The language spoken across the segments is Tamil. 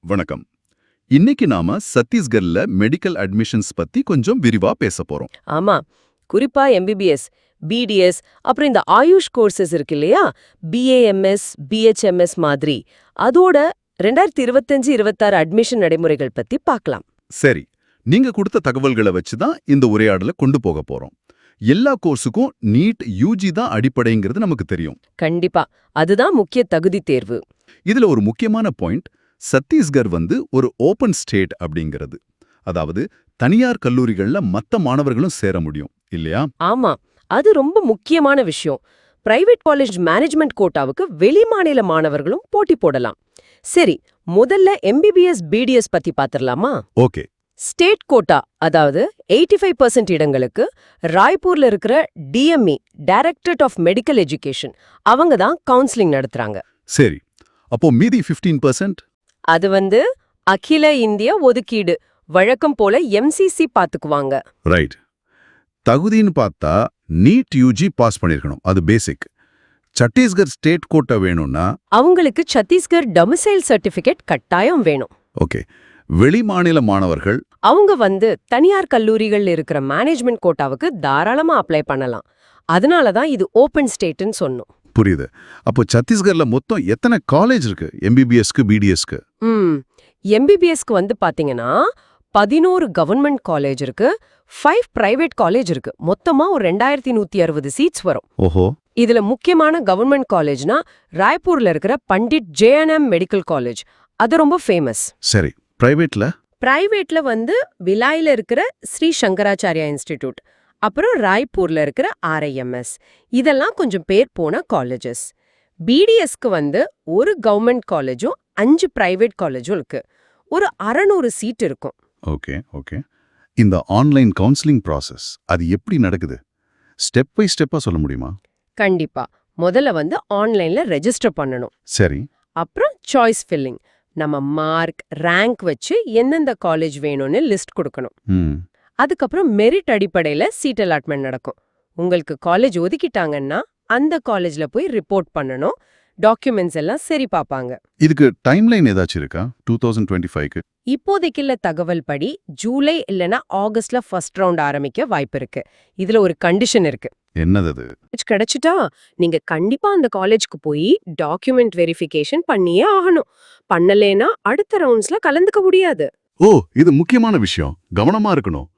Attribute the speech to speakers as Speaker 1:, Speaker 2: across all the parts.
Speaker 1: வணக்கம். இன்னைக்கு நாம சத்தீஸ்கர்ல மெடிக்கல் அட்மிஷன்ஸ் பத்தி கொஞ்சம் விரிவா பேச போறோம்.
Speaker 2: ஆமா. குறிப்பா எம்பிபிஎஸ், பிடிஎஸ், அப்புறம் இந்த ஆயுஷ் கோர்சஸ் இருக்கு இல்லையா? பிஏஎம்எஸ், பிஹெச்எம்எஸ் மாதிரி. அதோட 2025-26 அட்மிஷன் நடைமுறைகள் பத்தி பார்க்கலாம்.
Speaker 1: சரி, நீங்க கொடுத்த தகவல்களை வச்சு தான் இந்த உரையாடலை கொண்டு போக போறோம். எல்லா கோர்ஸுக்கும் நீட் யூஜி தான் அடிப்படைங்கிறது நமக்கு தெரியும்.
Speaker 2: கண்டிப்பா. அதுதான் முக்கிய தகுதி தேர்வு.
Speaker 1: இதுல ஒரு முக்கியமான பாயிண்ட், சத்தீஸ்கர் ஒரு ஓபன் ஸ்டேட் அப்படிங்கிறது. அதாவது தனியார் கல்லூரிகள்ல மத்த மாணவர்களும் சேர முடியும் இல்லையா?
Speaker 2: ஆமா. அது ரொம்ப முக்கியமான விஷயம். பிரைவேட் காலேஜ் மேனேஜ்மெண்ட் கோட்டாவுக்கு வெளிமாநில மாணவர்களும் போட்டி போடலாம். சரி, முதல்ல எம்பிபிஎஸ், பிடிஎஸ் பத்தி பாத்திரலாமா?
Speaker 1: ஓகே.
Speaker 2: ஸ்டேட் கோட்டா, அதாவது 85% இடங்களுக்கு ராய்ப்பூர்ல இருக்கிற DME, directorate of medical education, அவங்க தான் கவுன்சிலிங் நடத்துறாங்க.
Speaker 1: சரி, அப்போ மீதி 15%?
Speaker 2: அது அகில இந்திய ஒதுக்கீடு, வழக்கம் போல எம்சிசி பாத்துக்குவாங்க.
Speaker 1: ரைட். தகுதின்னு பார்த்தா நீட் யூஜி பாஸ் பண்ணிருக்கணும், அது பேசிக். சத்தீஸ்கர் ஸ்டேட் கோட்டா வேணும்னா
Speaker 2: அவங்களுக்கு சத்தீஸ்கர் டொமிசைல் சர்டிபிகேட் கட்டாயம் வேணும்.
Speaker 1: ஓகே. வெளிமாநில மாணவர்கள்
Speaker 2: அவங்க தனியார் கல்லூரிகள் இருக்கிற மேனேஜ்மெண்ட் கோட்டாவுக்கு தாராளமா அப்ளை பண்ணலாம். அதனால தான் இது ஓபன் ஸ்டேட்னு சொன்னோம்.
Speaker 1: புரியுது. அப்போ சத்தீஸ்கர்ல மொத்தம் எத்தனை காலேஜ் இருக்கு எம்பிபிஎஸ்க்கு, பிடிஎஸ்க்கு?
Speaker 2: எம்பிபிஎஸ்க்கு பாத்தீங்கன்னா 11 கவர்மெண்ட் காலேஜ் இருக்கு, 5 பிரைவேட் காலேஜ் இருக்கு. மொத்தமா ஒரு 2160 சீட்ஸ் வரும்.
Speaker 1: ஓஹோ.
Speaker 2: இதுல முக்கியமான கவர்மெண்ட் காலேஜ்னா ராய்ப்பூர்ல இருக்கிற பண்டிட் ஜேஎன்எம் மெடிக்கல் காலேஜ். அது ரொம்ப ஃபேமஸ்.
Speaker 1: சரி, பிரைவேட்ல?
Speaker 2: பிரைவேட்ல விலாயில இருக்கிற ஸ்ரீ சங்கராச்சாரியா இன்ஸ்டிடியூட், அப்புறம் ராய்ப்பூர்ல இருக்கிற ஆர்ஐஎம்எஸ், இதெல்லாம் கொஞ்சம் பேர் போன காலேஜஸ். பிடிஎஸ்க்கு ஒரு கவர்மெண்ட் காலேஜும் 5 பிரைவேட் காலேஜும் இருக்கு. ஒரு 600 சீட் இருக்கும்.
Speaker 1: Okay okay. இந்த ஆன்லைன் கவுன்சிலிங் ப்ராசஸ் அது எப்படி நடக்குது? ஸ்டெப் பை ஸ்டெப்பா சொல்ல முடியுமா?
Speaker 2: கண்டிப்பா. முதல்ல ஆன்லைன்ல ரெஜிஸ்டர் பண்ணணும்.
Speaker 1: சரி.
Speaker 2: அப்புறம் சாய்ஸ் ஃபில்லிங், நம்ம மார்க், ரேங்க் வச்சு எந்தெந்த காலேஜ் வேணும்னு லிஸ்ட் கொடுக்கணும். அதுக்கப்புறம் மெரிட் அடிப்படையில சீட் அலாட்மெண்ட் நடக்கும். உங்களுக்கு காலேஜ் ஒதுக்கிட்டாங்கன்னா அந்த காலேஜ்ல போய் ரிப்போர்ட் பண்ணணும். டாக்குமெண்ட்ஸ் எல்லாம் சரி பாப்பாங்க.
Speaker 1: இதுக்கு டைம்லைன் ஏதாச்சும் இருக்கா 2025க்கு?
Speaker 2: இப்போதைக்குள்ள தகவல் படி ஜூலை இல்லனா ஆகஸ்ட்ல ஃபர்ஸ்ட் ரவுண்ட் ஆரம்பிக்க வாய்ப்பு இருக்கு. இதுல ஒரு கண்டிஷன் இருக்கு.
Speaker 1: என்னது?
Speaker 2: கிடைச்சிட்டா நீங்க கண்டிப்பா அந்த காலேஜ்க்கு போய் டாக்குமெண்ட் வெரிஃபிகேஷன் பண்ணியே ஆகணும். பண்ணலேனா அடுத்த ரவுண்ட்ஸ்ல கலந்துக்க முடியாது.
Speaker 1: ஓ, இது முக்கியமான விஷயம், கவனமா இருக்கணும்.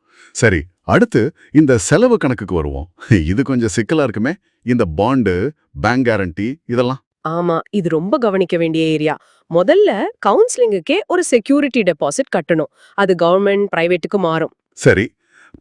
Speaker 1: சரி, அடுத்து இந்த செலவு கணக்குக்கு வருவோம். இது கொஞ்சம் சிக்கலா இருக்குமே, இந்த பாண்டு, பேங்க் கேரண்டி இதெல்லாம்.
Speaker 2: ஆமா, இது ரொம்ப கவனிக்க வேண்டிய ஏரியா. முதல்ல கவுன்சிலிங்குக்கே ஒரு செக்யூரிட்டி டெபாசிட் கட்டணும். அது கவர்மெண்ட், பிரைவேட்டுக்கு மாறும்.
Speaker 1: சரி,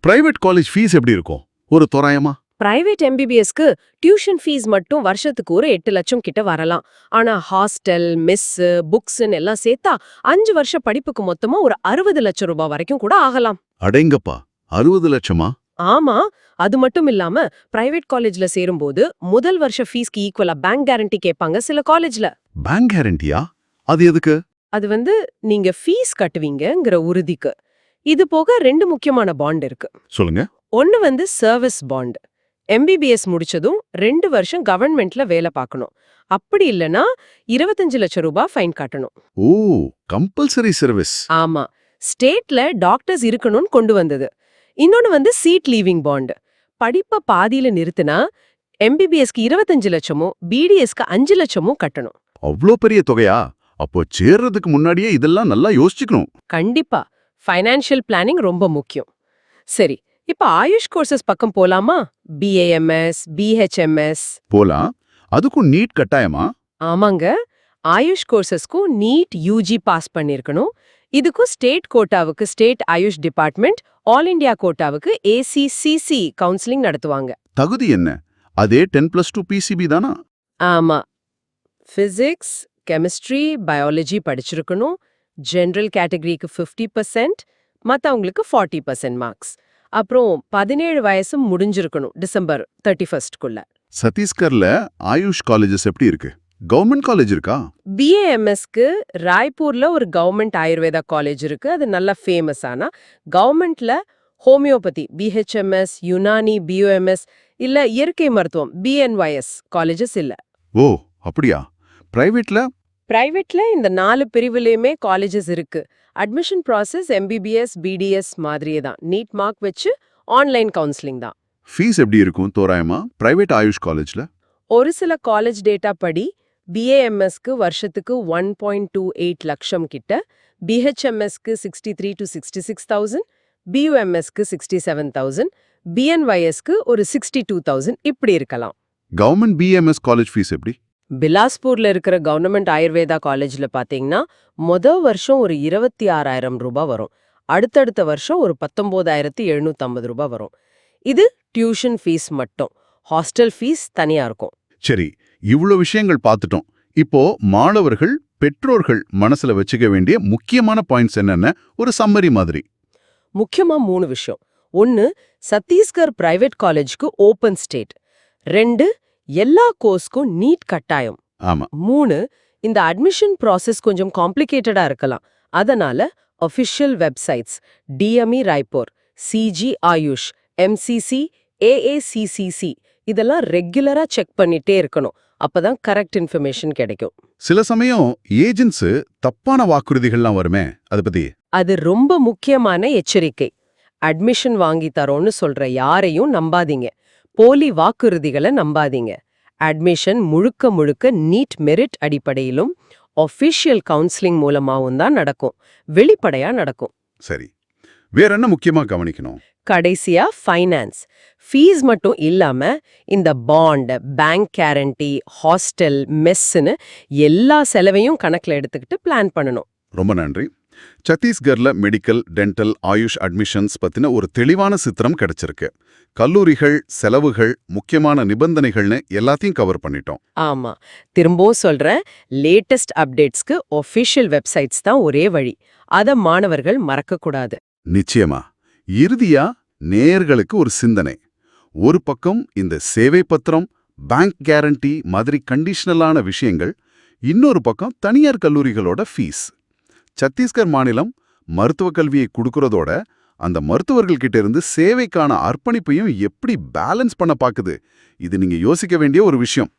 Speaker 1: பிரைவேட் காலேஜ் ஃபீஸ் எப்படி இருக்கும் ஒரு தோராயமா?
Speaker 2: பிரைவேட் எம்பிபிஎஸ்க்கு டியூஷன் ஃபீஸ் மட்டும் வருஷத்துக்கு ஒரு 8 லட்சம் கிட்ட வரலாம். ஆனா ஹாஸ்டல், மெஸ், புக்ஸ்ன்னு எல்லாம் சேர்த்தா 5 வருஷ படிப்புக்கு மொத்தமா ஒரு 60 லட்சம் ரூபாய் வரைக்கும் கூட ஆகலாம்.
Speaker 1: அடேங்கப்பா, 60 லட்சமா?
Speaker 2: ஆமா. அது மட்டும் இல்லாம பிரைவேட் காலேஜ்ல சேரும்போது முதல் வருஷ ஃபீஸ்க்கு ஈக்குவலா பேங்க் கேரண்டி கேட்பாங்க சில காலேஜ்ல.
Speaker 1: பேங்க் கேரண்டியா? அது எதுக்கு?
Speaker 2: அது நீங்க ஃபீஸ் கட்டுவீங்கங்கிற உறுதிக்கு. இது போக 2 முக்கியமான பாண்ட் இருக்கு.
Speaker 1: சொல்லுங்க.
Speaker 2: ஒன்னு சர்வீஸ் பாண்ட். எம்பிபிஎஸ் முடிச்சதும் 2 வருஷம் கவர்மெண்ட்ல வேலை பார்க்கணும். அப்படி இல்லனா 25 லட்சம் ரூபாய் ஃபைன் கட்டணும்.
Speaker 1: ஓ, கம்பல்சரி சர்வீஸ்.
Speaker 2: ஆமா, ஸ்டேட்ல டாக்டர்ஸ் இருக்கணும்னு கொண்டு வந்தது. இன்னொன்னு சீட் லீவிங் பாண்ட். படிப்ப பாதியில நிறுத்தினா எம்பிபிஎஸ்க்கு 25 லட்சமும் பிடிஎஸ்க்கு 5 லட்சமும் கட்டணும்.
Speaker 1: அவ்ளோ பெரிய தொகையா? அப்போ சேர்றதுக்கு முன்னாடியே இதெல்லாம் நல்லா யோசிச்சுக்கணும்.
Speaker 2: கண்டிப்பா. ஃபைனான்ஷியல் பிளானிங் ரொம்ப முக்கியம். சரி, இப்ப ஆயுஷ் கோர்சஸ் பக்கம் போலாமா? பிஏஎம்எஸ், பிஹெச்எம்எஸ்
Speaker 1: போலாம். அதுக்கும் நீட் கட்டாயமா?
Speaker 2: ஆமாங்க. ஆயுஷ் கோர்சஸ்க்கும் நீட் யூஜி பாஸ் பண்ணிருக்கணும். இதுக்கும் ஸ்டேட் கோட்டாவுக்கு state AYUSH department, all India கோட்டாவுக்கு ஏசிசிசி கவுன்சிலிங் நடத்துவாங்க.
Speaker 1: தகுதி என்ன? அதே 10+2 பிசிபி தானா?
Speaker 2: ஆமா. பிசிக்ஸ், கெமிஸ்ட்ரி, பயாலஜி படிச்சிருக்கணும். ஜெனரல் கேட்டகரிக்கு 50%, மத்தவங்களுக்கு 40% மார்க்ஸ். அப்புறம் 17 வயசு முடிஞ்சிருக்கணும் டிசம்பர் 31க்குள்ள.
Speaker 1: சத்தீஸ்கர்ல ஆயுஷ் காலேஜஸ் எப்படி இருக்கு? கவர்மெண்ட் காலேஜ் இருக்கா?
Speaker 2: பிஏஎம்எஸ்க்கு ராய்ப்பூர்ல ஒரு கவர்மெண்ட் ஆயுர்வேதா காலேஜ் இருக்கு. அது நல்லா ஃபேமஸ். ஆனா கவர்மெண்ட்ல ஹோமியோபதி, பிஹெச்எம்எஸ், யுனானி, பிஓஎம்எஸ், இல்ல இயற்கை மருத்துவம், பிஎன்ஒய்எஸ் காலேஜஸ் இல்ல.
Speaker 1: ஓ, அப்படியா? பிரைவேட்ல?
Speaker 2: பிரைவேட்ல இந்த 4 பிரிவுலயுமே காலேஜஸ் இருக்கு. அட்மிஷன் ப்ராசஸ் எம்பிபிஎஸ், பிடிஎஸ் மாதிரியே தான். நீட் மார்க் வச்சு ஆன்லைன் கவுன்சிலிங் தான்.
Speaker 1: ஃபீஸ் எப்படி இருக்கும் தோராயமா பிரைவேட் ஆயுஷ் காலேஜ்ல?
Speaker 2: ஒரு சில காலேஜ் டேட்டா படி பிஏஎம்எஸ்க்கு வருஷத்துக்கு 1.28 லட்சம் கிட்ட, பிஹெச்எம்எஸ்க்கு 63 to 66,000, பியூஎம்எஸ்க்கு 67,000, பிஎன்ஒய்எஸ்க்கு ஒரு 62,000 இப்படி இருக்கலாம்.
Speaker 1: கவர்மெண்ட் பிஎம்எஸ் காலேஜ் ஃபீஸ் எப்படி?
Speaker 2: பிலாஸ்பூர்ல இருக்கிற கவர்மெண்ட் ஆயுர்வேதா காலேஜ்ல பாத்தீங்கன்னா வருஷம் ஒரு 26,000 ரூபாய் வரும். அடுத்தடுத்த வருஷம் ஒரு 19,750 ரூபாய் வரும். இது டியூஷன் ஃபீஸ் மட்டும். ஹாஸ்டல் ஃபீஸ் தனியா இருக்கும்.
Speaker 1: சரி, இவ்ளோ விஷயங்கள் பார்த்துட்டோம். இப்போ மாணவர்கள், பெற்றோர்கள் மனசுல வச்சுக்க வேண்டிய முக்கியமான பாயிண்ட்ஸ் என்னென்ன ஒரு சம்மரி மாதிரி.
Speaker 2: முக்கியமா 3 விஷயம். 1, சத்தீஸ்கர் பிரைவேட் காலேஜ்க்கு ஓபன் ஸ்டேட். 2, எல்லா கோர்ஸ்க்கும் நீட் கட்டாயம்.
Speaker 1: ஆமா.
Speaker 2: 3, இந்த அட்மிஷன் ப்ராசஸ் கொஞ்சம் காம்ப்ளிகேட்டடா இருக்கலாம். அதனால official websites DME Raipur, CG AYUSH, MCC, AACCC இதெல்லாம் ரெகுலரா செக் பண்ணிட்டே இருக்கணும். அப்பதான் கரெக்ட் இன்ஃபர்மேஷன் கிடைக்கும்.
Speaker 1: சில சமயம் ஏஜென்ட்ஸ் தப்பான வாக்குறுதிகள்லாம் வருமே, அதை பத்தி.
Speaker 2: அது ரொம்ப முக்கியமான எச்சரிக்கை. அட்மிஷன் வாங்கி தரோன்னு சொல்ற யாரையும் நம்பாதீங்க. போலி வாக்குறுதிகளை நம்பாதீங்க. அட்மிஷன் முழுக்க முழுக்க நீட் மெரிட் அடிப்படையிலும் ஒஃபிஷியல் கவுன்சிலிங் மூலமாவும் தான் நடக்கும். வெளிப்படையா நடக்கும்.
Speaker 1: சரி, வேற என்ன முக்கியமா கவனிக்கணும்?
Speaker 2: கடைசியா ஃபைனான்ஸ். ஃபீஸ் மட்டும் இல்லாம இந்த பாண்ட், பேங்க் கேரண்டி, ஹாஸ்டல், மெஸ்ஸுன்னு எல்லா செலவையும் கணக்குல எடுத்துக்கிட்டு பிளான் பண்ணணும்.
Speaker 1: ரொம்ப நன்றி. சத்தீஸ்கர்ல மெடிக்கல், டென்டல், ஆயுஷ் அட்மிஷன்ஸ் பத்தின ஒரு தெளிவான சித்திரம் கிடைச்சிருக்கு. கல்லூரிகள், செலவுகள், முக்கியமான நிபந்தனைகள்னு எல்லாத்தையும் கவர் பண்ணிட்டோம்.
Speaker 2: ஆமா, திரும்பவும் சொல்றேன், லேட்டஸ்ட் அப்டேட்ஸ்க்கு ஒஃபிஷியல் வெப்சைட்ஸ் தான் ஒரே வழி. அத மாணவர்கள் மறக்கக்கூடாது.
Speaker 1: நிச்சயமா. இறுதியா நேயர்களுக்கு ஒரு சிந்தனை. ஒரு பக்கம் இந்த சேவை பத்திரம், பேங்க் கேரண்டி மாதிரி கண்டிஷனலான விஷயங்கள், இன்னொரு பக்கம் தனியார் கல்லூரிகளோட ஃபீஸ். சத்தீஸ்கர் மாநிலம் மருத்துவ கல்வியை கொடுக்கறதோட அந்த மருத்துவர்கள் கிட்ட இருந்து சேவைக்கான அர்ப்பணிப்பையும் எப்படி பேலன்ஸ் பண்ண பாக்குது, இது நீங்க யோசிக்க வேண்டிய ஒரு விஷயம்.